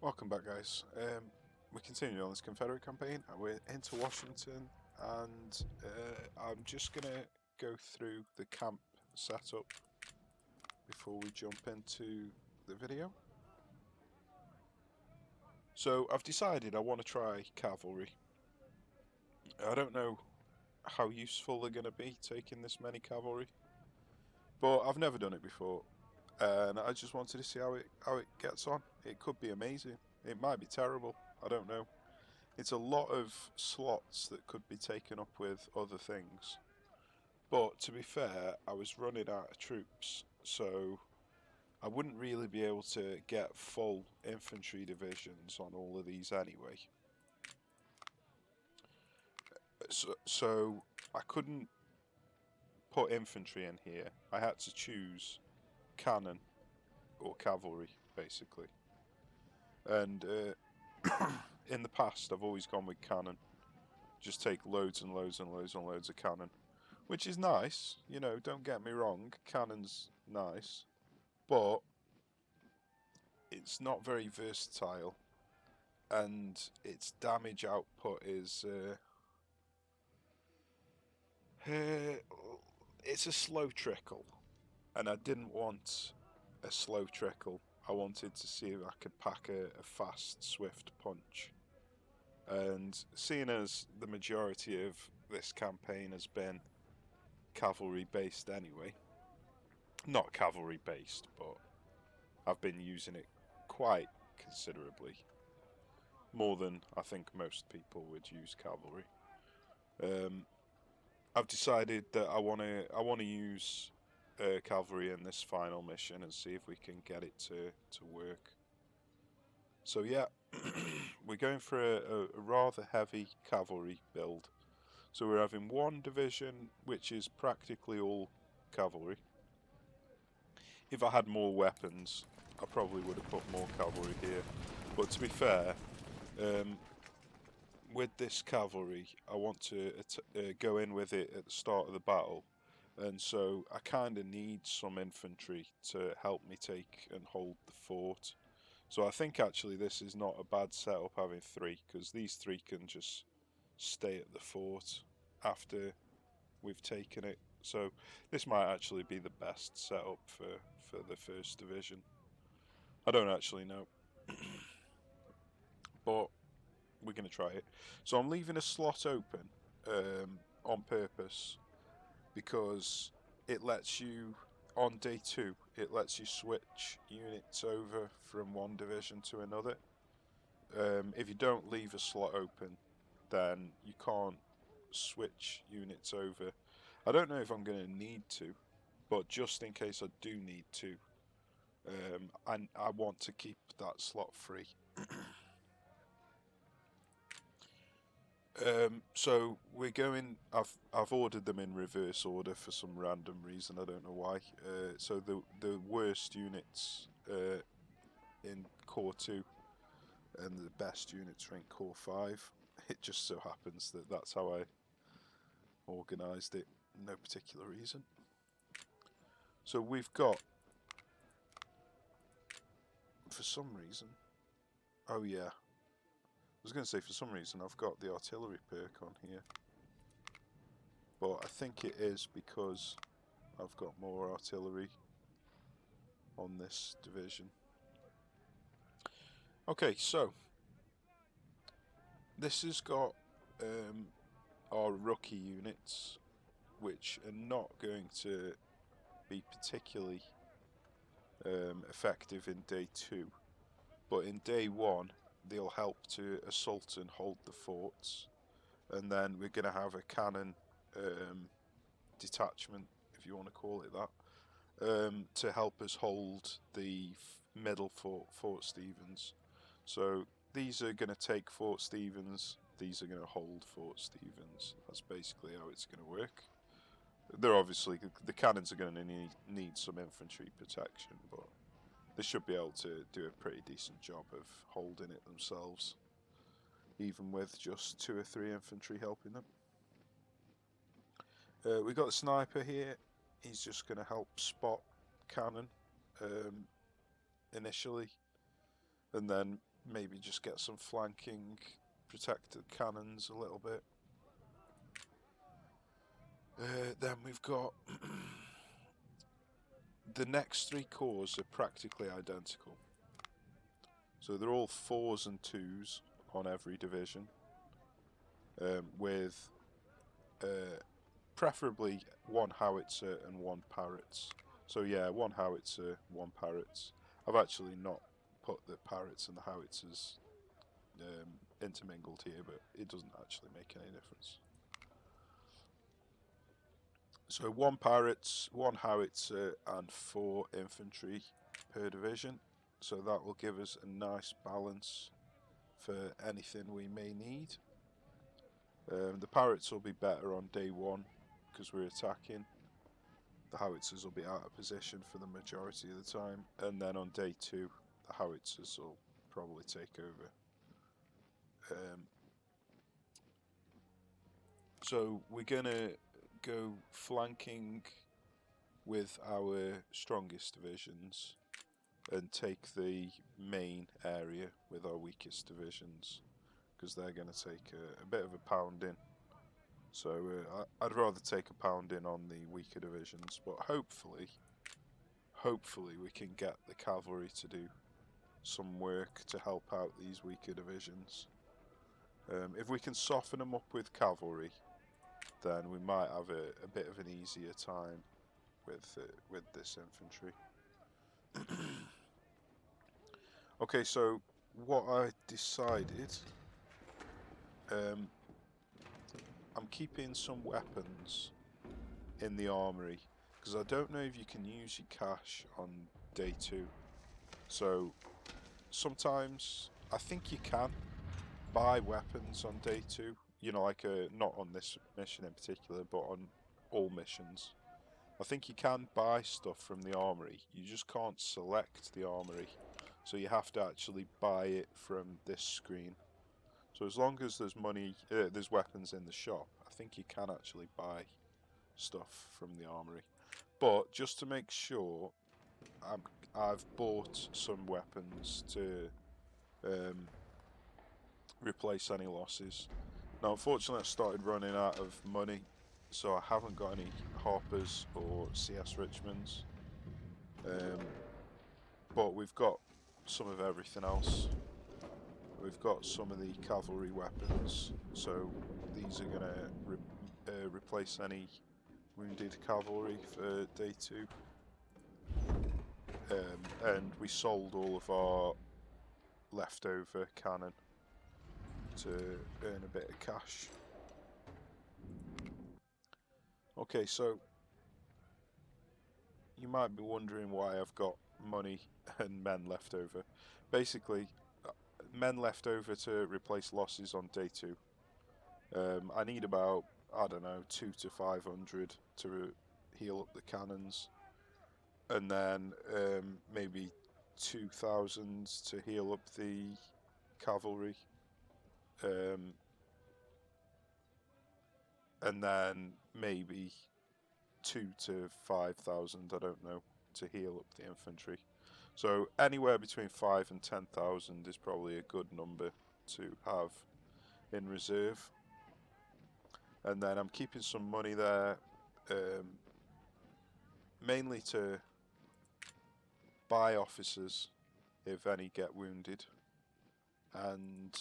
Welcome back, guys. We continue on this Confederate campaign, and we're into Washington, and I'm just gonna go through the camp setup before we jump into the video. So I've decided I want to try cavalry. I don't know how useful they're going to be taking this many cavalry, but I've never done it before, and I just wanted to see how it gets on. It could be amazing. It might be terrible. I don't know. It's a lot of slots that could be taken up with other things. But to be fair, I was running out of troops, so I wouldn't really be able to get full infantry divisions on all of these anyway. So I couldn't put infantry in here. I had to choose cannon or cavalry, basically. And in the past, I've always gone with cannon. Just take loads and loads and loads and loads of cannon. Which is nice, you know, don't get me wrong, cannon's nice, but it's not very versatile, and its damage output is, it's a slow trickle, and I didn't want a slow trickle. I wanted to see if I could pack a fast, swift punch. And seeing as the majority of this campaign has been cavalry based anyway, not cavalry based, but I've been using it quite considerably, more than I think most people would use cavalry. Um, I've decided that I want to use cavalry in this final mission and see if we can get it to work. So yeah, we're going for a rather heavy cavalry build. So we're having one division which is practically all cavalry. If I had more weapons, I probably would have put more cavalry here. But to be fair, um, with this cavalry, I want to go in with it at the start of the battle, and so I kind of need some infantry to help me take and hold the fort. So I think actually this is not a bad setup having three, because these three can just stay at the fort after we've taken it. So this might actually be the best setup for the first division. I don't actually know, but we're going to try it. So I'm leaving a slot open on purpose because it lets you, on day two, it lets you switch units over from one division to another. If you don't leave a slot open, then you can't switch units over. I don't know if I'm going to need to, but just in case I do need to, and I want to keep that slot free. So we're going. I've ordered them in reverse order for some random reason. I don't know why. So the worst units in Core 2 and the best units are in Core 5. It just so happens that that's how I organised it. No particular reason. So we've got, for some reason. Oh yeah. I was going to say for some reason I've got the artillery perk on here. But I think it is because I've got more artillery on this division. Okay, so this has got our rookie units, which are not going to be particularly effective in day 2, but in day 1 they'll help to assault and hold the forts, and then we're going to have a cannon detachment, if you want to call it that, to help us hold the middle fort, Fort Stevens. So these are going to take Fort Stevens, these are going to hold Fort Stevens. That's basically how it's going to work. They're obviously, the cannons are going to need some infantry protection, but they should be able to do a pretty decent job of holding it themselves, even with just 2 or 3 infantry helping them. We've got the sniper here. He's just going to help spot cannon initially, and then maybe just get some flanking, protect the cannons a little bit. Then we've got the next three corps are practically identical. So they're all 4s and 2s on every division, with preferably one howitzer and one Parrots. So yeah, one howitzer, one Parrots. I've actually not put the Parrots and the howitzers intermingled here, but it doesn't actually make any difference. So one Parrots, one howitzer, and 4 infantry per division. So that will give us a nice balance for anything we may need. The Parrots will be better on day 1 because we're attacking. The howitzers will be out of position for the majority of the time, and then on day 2 the howitzers will probably take over. So we're gonna go flanking with our strongest divisions and take the main area with our weakest divisions, because they're going to take a bit of a pounding. So I'd rather take a pounding on the weaker divisions, but hopefully we can get the cavalry to do some work to help out these weaker divisions. If we can soften them up with cavalry, then we might have a bit of an easier time with this infantry. Okay, so what I decided, I'm keeping some weapons in the armory because I don't know if you can use your cash on day 2. So sometimes I think you can buy weapons on day 2. You know, like not on this mission in particular, but on all missions. I think you can buy stuff from the armory. You just can't select the armory. So you have to actually buy it from this screen. So as long as there's money, there's weapons in the shop, I think you can actually buy stuff from the armory. But just to make sure, I've bought some weapons to replace any losses. Now unfortunately I started running out of money, so I haven't got any Harpers or CS Richmonds. But we've got some of everything else. We've got some of the cavalry weapons, so these are going to replace any wounded cavalry for day 2. And we sold all of our leftover cannon to earn a bit of cash. Okay, so you might be wondering why I've got money and men left over. Basically, men left over to replace losses on day 2. I need about, I don't know, 2 to 500 to heal up the cannons, and then maybe 2,000 to heal up the cavalry, and then maybe 2 to 5,000, I don't know, to heal up the infantry. So anywhere between 5 and 10,000 is probably a good number to have in reserve. And then I'm keeping some money there, mainly to buy officers if any get wounded, and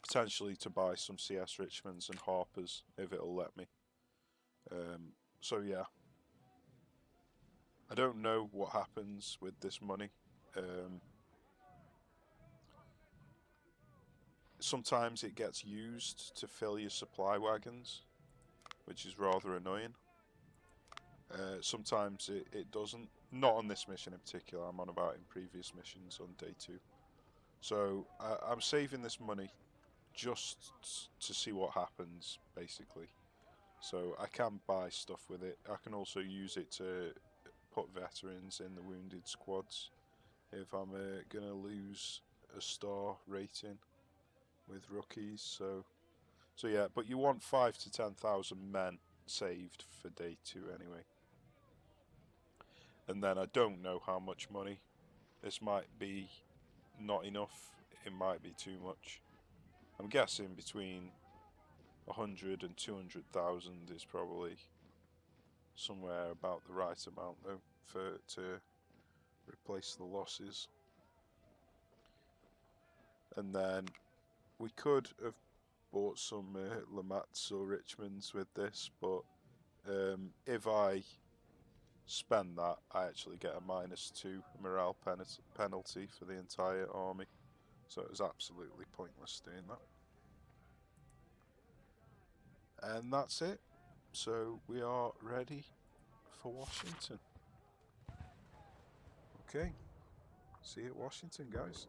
potentially to buy some CS Richmonds and Harpers if it'll let me. So yeah, I don't know what happens with this money. Sometimes it gets used to fill your supply wagons, which is rather annoying. Sometimes it doesn't. Not on this mission in particular, I'm on about in previous missions on day 2. So I'm saving this money just to see what happens, basically. So I can buy stuff with it. I can also use it to put veterans in the wounded squads if I'm going to lose a star rating with rookies. So yeah, but you want 5 to 10,000 men saved for day 2 anyway. And then I don't know how much money. This might be not enough, it might be too much. I'm guessing between 100 and 200,000 is probably somewhere about the right amount though for to replace the losses. And then we could have bought some Lamats or Richmonds with this, but if I spend that, I actually get a -2 morale penalty for the entire army. So it was absolutely pointless doing that. And that's it. So we are ready for Washington. Okay, see you at Washington, guys.